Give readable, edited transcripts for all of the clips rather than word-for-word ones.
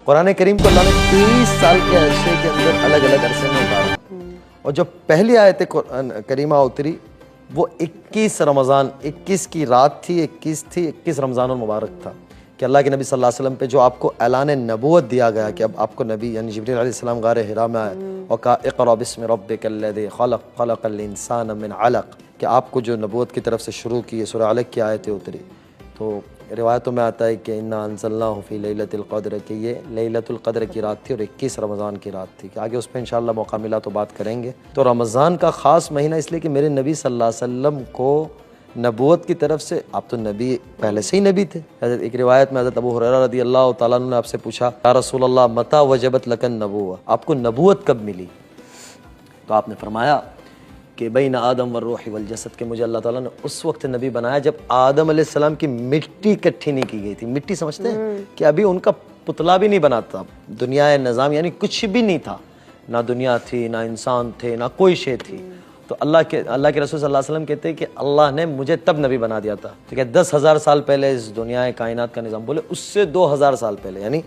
कुरान करीम को अल्लाह ने 23 साल के अरसे के अंदर अलग अलग अरसे में उतारा, और जो पहली आयत करीमा उतरी वो 21 रमज़ान 21 की रात थी, 21 रमज़ान मुबारक था कि अल्लाह के नबी सल्लल्लाहु अलैहि वसल्लम पे जो आपको ऐलान नबूवत दिया गया कि अब आपको नबी यानी जिब्रील अलैहिस्सलाम गारे हिरा में आए और कहा इक़रा बिस्मि रब्बिकल्लज़ी खलक़ खलक़ल इंसान मिन अलक़, कि आपको जो नबूवत की तरफ से शुरू की सूरह अलक़ की आयतें उतरी। तो रिवायतों में आता है कि इन्ना अंज़लनाहु फ़ी लैलतिल क़द्र, कि ये लैलतुल क़द्र की रात थी और 21 रमज़ान की रात थी, कि आगे उस पर इंशाअल्लाह मौका मिला तो बात करेंगे। तो रमज़ान का ख़ास महीना इसलिए कि मेरे नबी सल्लल्लाहु अलैहि वसल्लम को नबूवत की तरफ से, आप तो नबी पहले से ही नबी थे। एक रिवायत में हज़रत अबू हुरैरा रज़ी अल्लाह तआला अन्हु ने आपसे पूछा, या रसूल अल्लाह मता वजबत लकन नबूव्वह, आपको नबूवत कब मिली? तो आपने फरमाया कि बैन आदम व रूह वल जसद, के मुझे अल्लाह ताला ने उस वक्त नबी बनाया जब आदम अलैहिस्सलाम की मिट्टी इकट्ठी नहीं की गई थी। मिट्टी समझते हैं कि अभी उनका पुतला भी नहीं बना था, दुनिया निज़ाम यानी कुछ भी नहीं था, ना दुनिया थी, ना इंसान थे, ना कोई शे थी। तो अल्लाह के रसूल सल्लल्लाहु अलैहि वसल्लम कहते हैं कि अल्लाह ने मुझे तब नबी बना दिया था। ठीक है, 10,000 साल पहले इस दुनिया कायनात का निज़ाम, बोले उससे 2000 साल पहले, यानी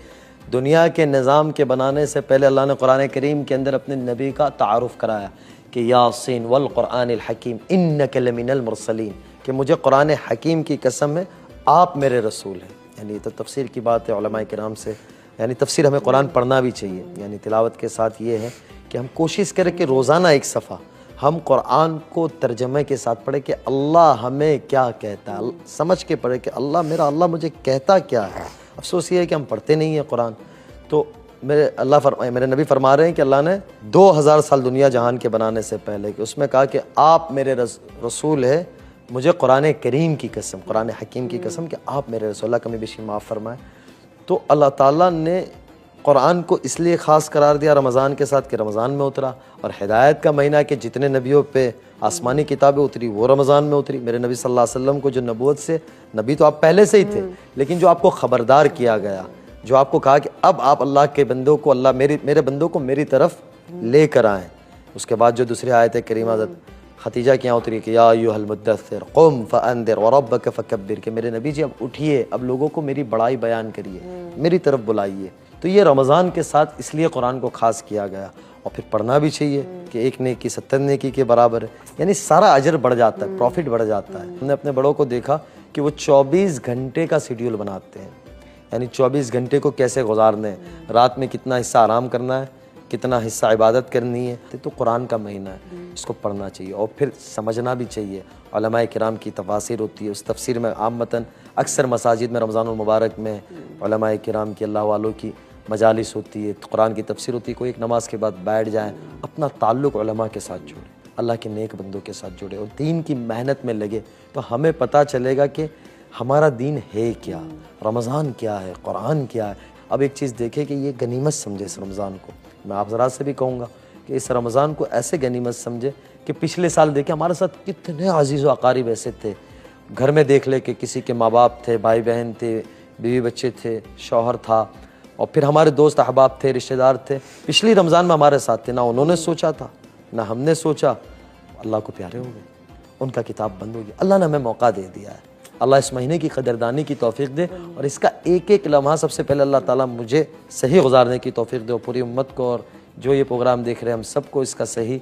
दुनिया के निज़ाम के बनाने से पहले अल्लाह ने कुरान करीम के अंदर अपने नबी का तारुफ़ कराया कि यासीन वल कुरानिल हकीम इन्नका लमिनल मुरसलीन, कि मुझे कुरान हकीम की कसम है आप मेरे रसूल हैं। यानी ये तो तफसीर की बात है उलमाए किराम से, यानी तफसीर हमें कुरान पढ़ना भी चाहिए। यानी तिलावत के साथ ये है कि हम कोशिश करें कि रोज़ाना एक सफ़ा हम कुरान को तर्जमे के साथ पढ़े कि अल्लाह हमें क्या कहता है, समझ के पढ़े कि अल्लाह मुझे कहता क्या है। अफसोस ये है कि हम पढ़ते नहीं हैं कुरान। तो मेरे नबी फरमा रहे हैं कि अल्लाह ने 2000 साल दुनिया जहान के बनाने से पहले कि उसमें कहा कि आप मेरे रसूल है, मुझे कुरान करीम की कसम, कुरान हकीम की कसम कि आप मेरे रसूल, अल्लाह कमी बेशी माफ़ फरमाए। तो अल्लाह ताला ने कुरान को इसलिए ख़ास करार दिया रमज़ान के साथ कि रमज़ान में उतरा, और हिदायत का महीना कि जितने नबियों पे आसमानी किताबें उतरी वो रमज़ान में उतरी। मेरे नबी सल्लल्लाहु अलैहि वसल्लम को जो नबूवत से, नबी तो आप पहले से ही थे, लेकिन जो आपको ख़बरदार किया गया, जो आपको कहा कि अब आप अल्लाह के बंदों को, अल्लाह मेरे बंदों को मेरी तरफ लेकर आएँ। उसके बाद जो दूसरी आयत है करीमा खतीजा की यहाँ उतरी कि या अय्युहल मुद्दस्सिर क़ुम फ़अन्ज़िर व रब्बक फ़कब्बिर, के मेरे नबी जी अब उठिए, अब लोगों को मेरी बड़ाई बयान करिए, मेरी तरफ बुलाइए। तो ये रमज़ान के साथ इसलिए कुरान को ख़ास किया गया, और फिर पढ़ना भी चाहिए कि एक नेकी 70 नेकी के बराबर है, यानी सारा अजर बढ़ जाता है, प्रॉफिट बढ़ जाता है। हमने अपने बड़ों को देखा कि वो 24 घंटे का शेड्यूल बनाते हैं, यानी 24 घंटे को कैसे गुजारने हैं, रात में कितना हिस्सा आराम करना है, कितना हिस्सा इबादत करनी है। तो कुरान का महीना है, इसको पढ़ना चाहिए और फिर समझना भी चाहिए। उलमाए किराम की तफासिर होती है, उस तफसीर में आमतन अक्सर मसाजिद में रमज़ानुल मुबारक में उलमाए किराम की, अल्लाह वालों की मजालिस होती है, कुरान की तफसीर होती है। कोई एक नमाज के बाद बैठ जाए, अपना ताल्लुक़ उलमा के साथ जोड़े, अल्लाह के नेक बंदों के साथ जुड़े और दीन की मेहनत में लगे, तो हमें पता चलेगा कि हमारा दीन है क्या, रमज़ान क्या है, कुरान क्या है। अब एक चीज़ देखें कि ये गनीमत समझे इस रमज़ान को। मैं आप ज़रा से भी कहूँगा कि इस रमज़ान को ऐसे गनीमत समझे कि पिछले साल देखें हमारे साथ कितने अजीज़ व अकारीब ऐसे थे, घर में देख ले कि किसी के माँ बाप थे, भाई बहन थे, बीवी बच्चे थे, शौहर था, और फिर हमारे दोस्त अहबाब थे, रिश्तेदार थे, पिछली रमज़ान में हमारे साथ थे। ना उन्होंने सोचा था, ना हमने सोचा, अल्लाह को प्यारे हो गए, उनका किताब बंद हो गया। अल्लाह ने हमें मौका दे दिया है। अल्लाह इस महीने की कदरदानी की तौफीक दे, और इसका एक एक लम्हा सबसे पहले अल्लाह ताला मुझे सही गुजारने की तौफीक दे, और पूरी उम्मत को और जो ये प्रोग्राम देख रहे हैं हम सबको इसका सही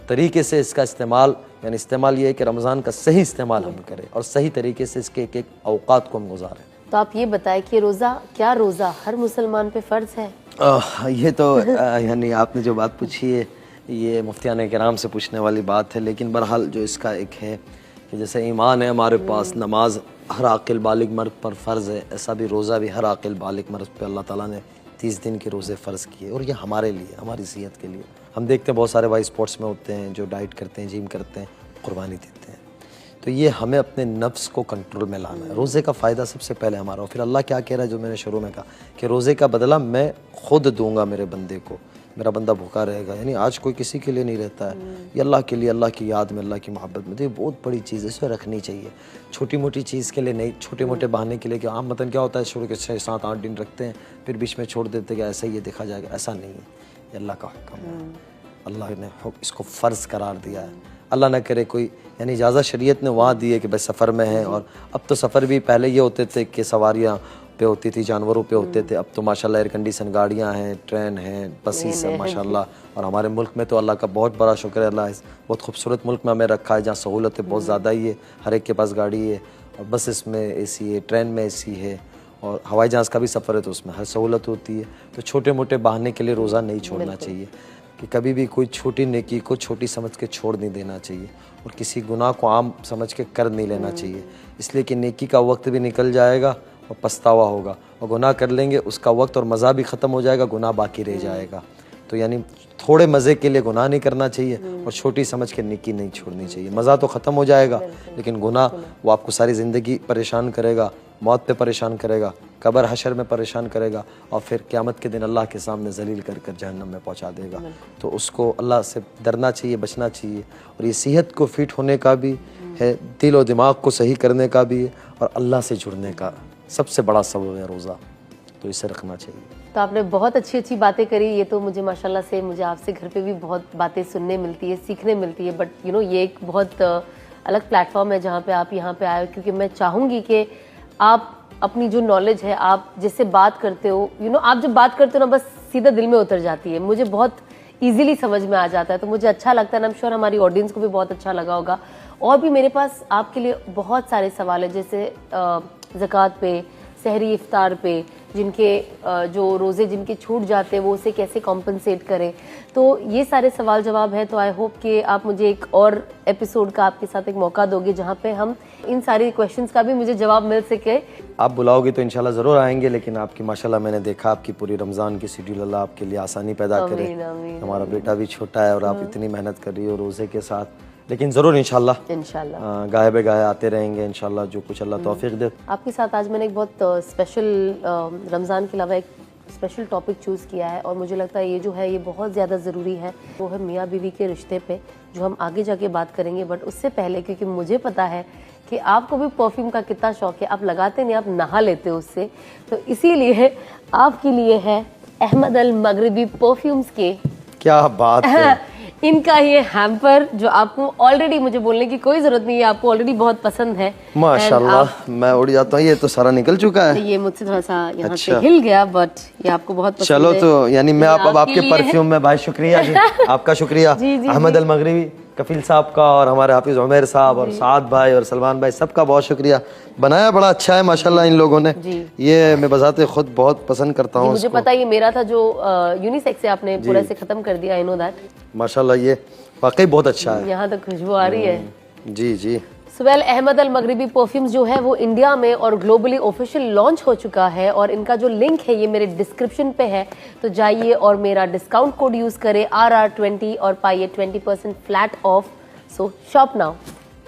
तरीके से इसका इस्तेमाल, यानी इस्तेमाल ये है कि रमज़ान का सही इस्तेमाल हम करें और सही तरीके से इसके एक एक औकात को हम गुजारें। तो आप ये बताएं कि रोज़ा हर मुसलमान पे फ़र्ज़ है? ये तो यानी आपने जो बात पूछी है ये मुफ्तियान किराम से पूछने वाली बात है, लेकिन बहरहाल जो इसका एक है कि जैसे ईमान है हमारे पास, नमाज हर आकिल बालिग मर्द पर फ़र्ज़ है, ऐसा भी रोज़ा भी हर आकिल बालिग मर्द पर अल्लाह ताला ने 30 दिन के रोज़े फ़र्ज़ किए, और ये हमारे लिए, हमारी सेहत के लिए। हम देखते हैं बहुत सारे भाई स्पोर्ट्स में होते हैं जो डाइट करते हैं, जिम करते हैं, कुर्बानी देते हैं। तो ये हमें अपने नफ्स को कंट्रोल में लाना है। रोज़े का फ़ायदा सबसे पहले हमारा, और फिर अल्लाह क्या कह रहा है जो मैंने शुरू में कहा कि रोज़े का बदला मैं खुद दूंगा मेरे बंदे को, मेरा बंदा भूखा रहेगा। यानी आज कोई किसी के लिए नहीं रहता है, ये अल्लाह के लिए, अल्लाह की याद में, अल्लाह की मोहब्बत में। तो ये बहुत बड़ी चीज़ है, इसे रखनी चाहिए। छोटी मोटी चीज़ के लिए नहीं, छोटे मोटे बहाने के लिए कि आम मतन क्या होता है, शुरू के 6, 7, 8 दिन रखते हैं, फिर बीच में छोड़ देते हैं कि ऐसा ही ये देखा जाएगा। ऐसा नहीं है, ये अल्लाह का हुक्म है, अल्लाह ने इसको फ़र्ज़ करार दिया है। अल्लाह ना करे कोई, यानी इजाज़त शरीयत ने वहाँ दी है कि भाई सफ़र में है, और अब तो सफ़र भी पहले ये होते थे कि सवारियाँ पे होती थी, जानवरों पे होते थे। अब तो माशाल्लाह एयर कंडीशन गाड़ियाँ हैं, ट्रेन हैं, बसेस हैं माशाल्लाह। और हमारे मुल्क में तो अल्लाह का बहुत बड़ा शुक्र है, अल्लाह इस बहुत खूबसूरत मुल्क में हमें रखा है जहाँ सहूलतें बहुत ज़्यादा ही है, हर एक के पास गाड़ी है और बसेस में एसी है, ट्रेन में एसी है और हवाई जहाज़ का भी सफ़र है तो उसमें हर सहूलत होती है। तो छोटे मोटे बहाने के लिए रोज़ा नहीं छोड़ना चाहिए कि कभी भी कोई छोटी नेकी को छोटी समझ के छोड़ नहीं देना चाहिए और किसी गुनाह को आम समझ के कर नहीं लेना चाहिए, इसलिए कि नेकी का वक्त भी निकल जाएगा और पछतावा होगा और गुनाह कर लेंगे उसका वक्त और मज़ा भी ख़त्म हो जाएगा, गुनाह बाकी रह जाएगा। तो यानी थोड़े मज़े के लिए गुनाह नहीं करना चाहिए और छोटी समझ के नेकी नहीं छोड़नी चाहिए। मज़ा तो ख़त्म हो जाएगा लेकिन गुनाह वो आपको सारी ज़िंदगी परेशान करेगा, मौत पे परेशान करेगा, कब्र हशर में परेशान करेगा और फिर क़यामत के दिन अल्लाह के सामने जलील कर कर जहन्नम में पहुंचा देगा। तो उसको अल्लाह से डरना चाहिए, बचना चाहिए और ये सेहत को फिट होने का भी है, दिल और दिमाग को सही करने का भी है और अल्लाह से जुड़ने का सबसे बड़ा सबब है रोज़ा, तो इसे रखना चाहिए। तो आपने बहुत अच्छी अच्छी बातें करी। ये तो मुझे माशाल्लाह से मुझे आपसे घर पे भी बहुत बातें सुनने मिलती है, सीखने मिलती है। बट ये एक बहुत अलग प्लेटफॉर्म है जहाँ पे आप यहाँ पे आए हो, क्योंकि मैं चाहूँगी कि आप अपनी जो नॉलेज है, आप जिससे बात करते हो, आप जब बात करते हो ना, बस सीधा दिल में उतर जाती है, मुझे बहुत ईजिली समझ में आ जाता है। तो मुझे अच्छा लगता है ना, आई एम श्योर हमारी ऑडियंस को भी बहुत अच्छा लगा होगा। और भी मेरे पास आपके लिए बहुत सारे सवाल है, जैसे ज़कात पे, सहरी इफ्तार पे, जिनके जो रोज़े जिनके छूट जाते हैं वो उसे कैसे कॉम्पनसेट करें। तो ये सारे सवाल जवाब है। तो आई होप कि आप मुझे एक और एपिसोड का आपके साथ एक मौका दोगे जहाँ पे हम इन सारी क्वेश्चंस का भी मुझे जवाब मिल सके। आप बुलाओगे तो इंशाल्लाह ज़रूर आएंगे, लेकिन आपकी माशाल्लाह मैंने देखा आपकी पूरी रमज़ान की शेड्यूल, अल्लाह आपके लिए आसानी पैदा करे। हमारा बेटा भी छोटा है और आप इतनी मेहनत कर रही हो रोज़े के साथ, लेकिन ज़रूर इंशाल्लाह गाए बेगाए आते रहेंगे इंशाल्लाह, जो कुछ अल्लाह तौफीक दे। आपके साथ आज मैंने एक बहुत स्पेशल रमज़ान के अलावा एक स्पेशल टॉपिक चूज़ किया है और मुझे लगता है ये जो है ये बहुत ज़्यादा ज़रूरी है। वो है मियाँ बीवी के रिश्ते पे, जो हम आगे जाके बात करेंगे। बट उससे पहले, क्योंकि मुझे पता है कि आपको भी परफ्यूम का कितना शौक है, आप लगाते नहीं, आप नहा लेते हो उससे, तो इसीलिए आपके लिए है अहमद अल मगरिबी परफ्यूम्स के, क्या बात है, इनका ये हैम्पर जो आपको ऑलरेडी, मुझे बोलने की कोई जरूरत नहीं है, आपको ऑलरेडी बहुत पसंद है माशाल्लाह। मैं उड़ जाता हूँ, ये तो सारा निकल चुका है, ये मुझसे थोड़ा सा यहाँ से हिल गया, बट ये आपको बहुत पसंद चलो है। तो यानी मैं अब आपके परफ्यूम में भाई शुक्रिया जी, आपका शुक्रिया अहमद अल मगरिबी कफील साहब का और हमारे हाफिज उमैर साहब और साद भाई और सलमान भाई, सबका बहुत शुक्रिया। बनाया बड़ा अच्छा है माशाल्लाह इन लोगों ने, ये मैं बजाते खुद बहुत पसंद करता हूँ। मुझे पता ये मेरा था जो यूनिसेक्स से आपने पूरा से खत्म कर दिया, आई नो दैट। माशाल्लाह ये वाकई बहुत अच्छा है, यहाँ तक खुशबू आ रही है। जी जी। सुवेल अहमद अल मगरिबी परफ्यूम्स जो है वो इंडिया में और ग्लोबली ऑफिशियल लॉन्च हो चुका है और इनका जो लिंक है ये मेरे डिस्क्रिप्शन पे है, तो जाइए और मेरा डिस्काउंट कोड यूज करें RR20 और पाइए 20% flat of. So shop now.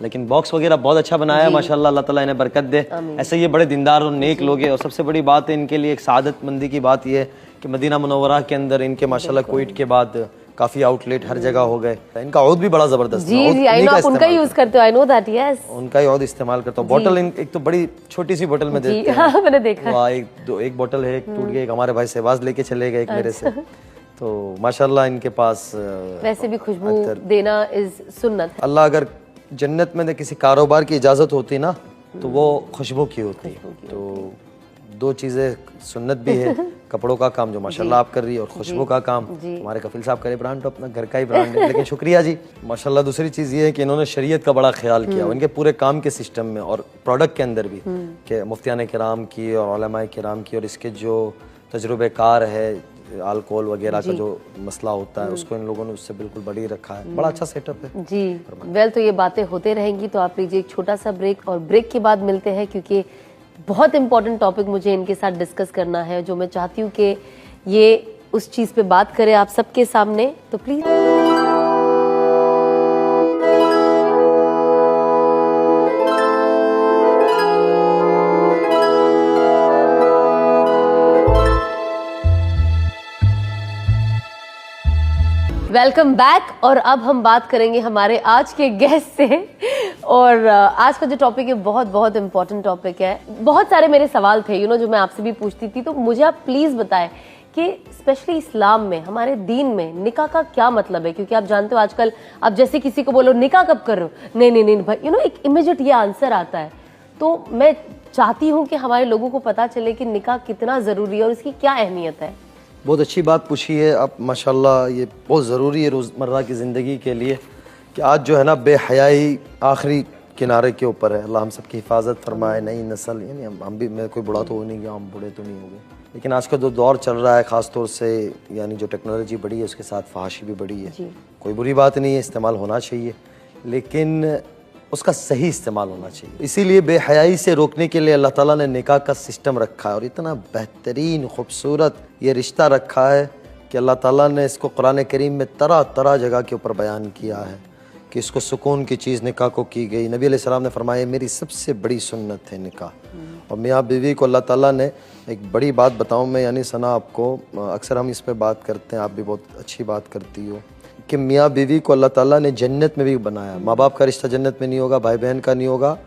लेकिन बॉक्स वगैरह बहुत अच्छा बनाया है माशाल्लाह, अल्लाह ताला इन्हें बरकत दे। ऐसे ये बड़े दीनदार और नेक लोग हैं और सबसे बड़ी बात है इनके लिए एक सादतमंदी की बात ये है कि मदीना मुनव्वरा के अंदर इनके माशाल्लाह क्विट के बाद काफी आउटलेट हर जगह हो गए। इनका औद भी बड़ा जबरदस्त है। जी आई नो, आप उनका यूज करते हो, आई नो दैट, यस उनका ही औद इस्तेमाल करता हूँ। बोतल एक तो बड़ी छोटी सी बोतल में देते हैं। हाँ, मैंने देखा। एक बोतल है, एक टूट गई, एक हमारे भाई शहबाज लेके चले गए, एक मेरे से। तो माशाल्लाह इनके पास वैसे भी खुशबू देना इज सुन्नत। अल्लाह अगर जन्नत में किसी कारोबार की इजाजत होती ना तो वो खुशबू की होती। तो दो चीजें सुन्नत भी है, कपड़ों का काम जो माशाल्लाह आप कर रही है और खुशबू का काम हमारे कफील साहब करे। ब्रांड तो अपना घर का ही ब्रांड है, लेकिन शुक्रिया जी माशाल्लाह। दूसरी चीज ये है कि इन्होंने शरीयत का बड़ा ख्याल किया इनके पूरे काम के सिस्टम में और प्रोडक्ट के अंदर भी, कि मुफ्तियान किराम की और उलमाए किराम की और इसके जो तजुर्बेकार है, अल्कोहल वगैरह का जो मसला होता है उसको इन लोगों ने उससे बिल्कुल बड़ी रखा है। बड़ा अच्छा सेटअप है जी। वेल, तो ये बातें होते रहेंगी, तो आप लीजिए एक छोटा सा ब्रेक और ब्रेक के बाद मिलते हैं, क्योंकि बहुत इंपॉर्टेंट टॉपिक मुझे इनके साथ डिस्कस करना है, जो मैं चाहती हूँ कि ये उस चीज़ पे बात करें आप सबके सामने। तो प्लीज वेलकम बैक। और अब हम बात करेंगे हमारे आज के गेस्ट से, और आज का जो टॉपिक है बहुत बहुत इंपॉर्टेंट टॉपिक है। बहुत सारे मेरे सवाल थे जो मैं आपसे भी पूछती थी, तो मुझे आप प्लीज बताएं कि स्पेशली इस्लाम में, हमारे दीन में निकाह का क्या मतलब है, क्योंकि आप जानते हो आजकल आप जैसे किसी को बोलो निकाह कब कर रहे हो, नहीं नहीं नहीं भाई, एक इमीडिएट ये आंसर आता है। तो मैं चाहती हूँ कि हमारे लोगों को पता चले कि निकाह कितना ज़रूरी है और इसकी क्या अहमियत है। बहुत अच्छी बात पूछी है आप माशाल्लाह, ये बहुत ज़रूरी है रोज़मर्रा की ज़िंदगी के लिए कि आज जो है ना बेहयाई आखिरी किनारे के ऊपर है। अल्लाह हम सब की हिफाजत फरमाए, नई नस्ल, यानी हम भी, मैं कोई बूढ़ा तो हो नहीं गया, हम बूढ़े तो नहीं हो गए, लेकिन आज का जो दौर चल रहा है ख़ास तौर से, यानी जो टेक्नोलॉजी बढ़ी है उसके साथ फहाशी भी बढ़ी है। कोई बुरी बात नहीं है, इस्तेमाल होना चाहिए, लेकिन उसका सही इस्तेमाल होना चाहिए। इसीलिए बेहयाई से रोकने के लिए अल्लाह ताला ने निकाह का सिस्टम रखा है और इतना बेहतरीन खूबसूरत ये रिश्ता रखा है कि अल्लाह ताला ने इसको कुरान करीम में तरह तरह जगह के ऊपर बयान किया है कि इसको सुकून की चीज़ निकाह को की गई। नबी अलैहिस्सलाम ने फरमाया मेरी सबसे बड़ी सुन्नत है निकाह। और मियाँ बीवी को अल्लाह ताला ने एक बड़ी बात बताऊँ मैं, यानी सना आपको, अक्सर हम इस पर बात करते हैं, आप भी बहुत अच्छी बात करती हो, कि मियाँ बीवी को अल्लाह ताला ने जन्नत में भी बनाया। माँ बाप का रिश्ता जन्नत में नहीं होगा, भाई बहन का नहीं होगा,